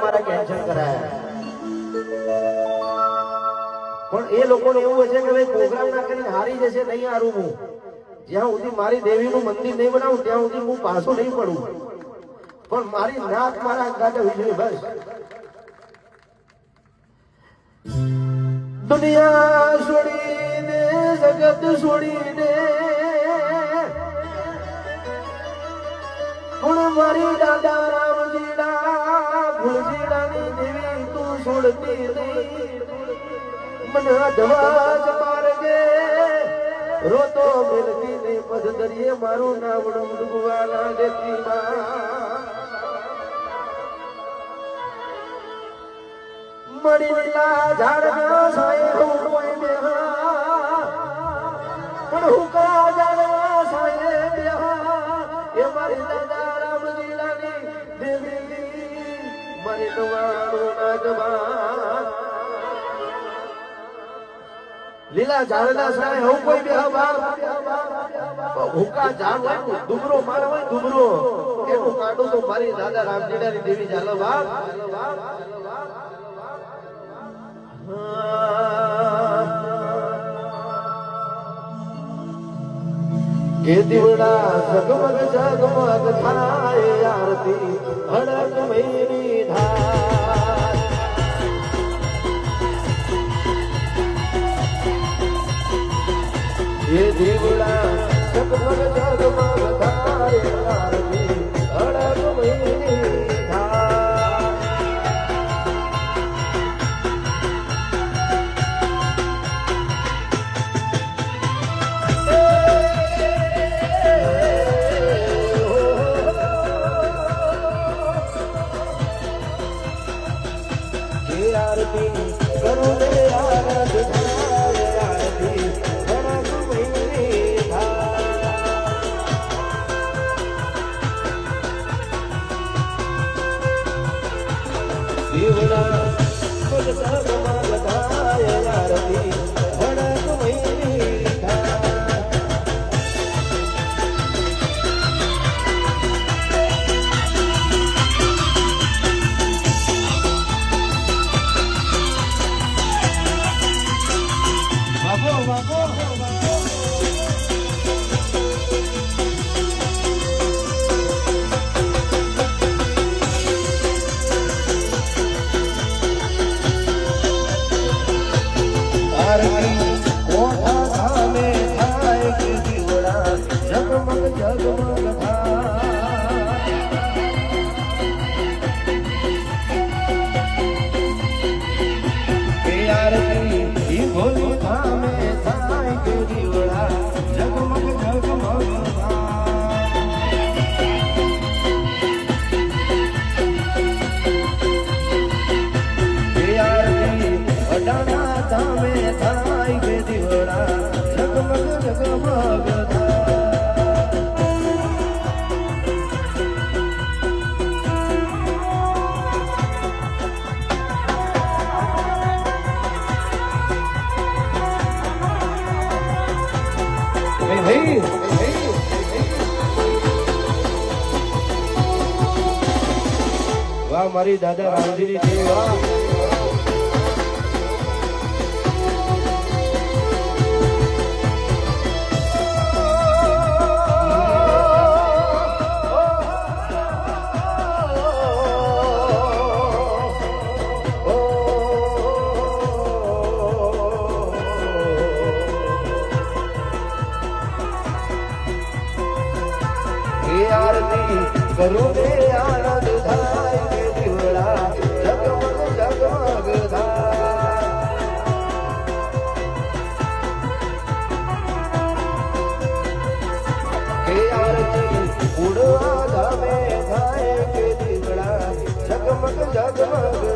મારા કેન્સલ કરાયા. પણ એ લોકોને એવું હશે કે ભાઈ પ્રોગ્રામ ના કરીને હારી જશે, નહીં હારું હું. જ્યાં સુધી મારી દેવીનું મંદિર નહીં બનાવું ત્યાં સુધી હું પાછો નહીં પડું. પણ મારી નાક મારા અંગાતે વીજળી બસ. દુનિયા છોડીને જગત છોડીને પણ મારી દાદા રામજીડા ભુલજીડાની દેવી તું છોડતી નહીં. મને અધવાજ મારગે રોતો મિલતી ને પદ દરિયે મારું નાવડું ડૂબવા ના દેતી મળી લીલા ઝાડના સાયે હું બેહા પણ હુકા ઝાડના સાયે બેહા એ મારી દાદા રામજીલાની દેવી મારી નવાણું ના જવા. લીલા ઝાડના સાયે હું કોઈ બેહા બાપ હુકા ઝાડ હોય ડુમરો માર હોય ડુમરો એનું કાઢું તો મારી દાદા રામજીલાની દેવી ચાલો બાપ. કે દીવડા જગમગ જગમગ થાય આરતી હડક મૈરી ધાર. કે દીવડા જગમગ જગમગ થાય આરતી હડક મૈરી ધાર. आरती करो रे आरती धारे आरती हरक मयूरी धार. દીવડા ખુદ સગમગ થાય આરતી હરક મયુરી धार. કોઠા સામે થાય કે દીવડા જગમગ જગમગ થાય. કે આરતી ઈ ભોલી સામે થાય કે દીવડા જગમગ જગમગ થાય. કે આરતી અડાણા સામે થાય કે દીવડા જગમગ જગમગ થાય. વાહ મારી દાદા રામજીની દેવી વાહ. आरती करो रे आनंद धाय के દીવડા જગમગ જગમગ धाय. કે આરતી ઉડવા ધામે થાય કે દીવડા જગમગ જગમગ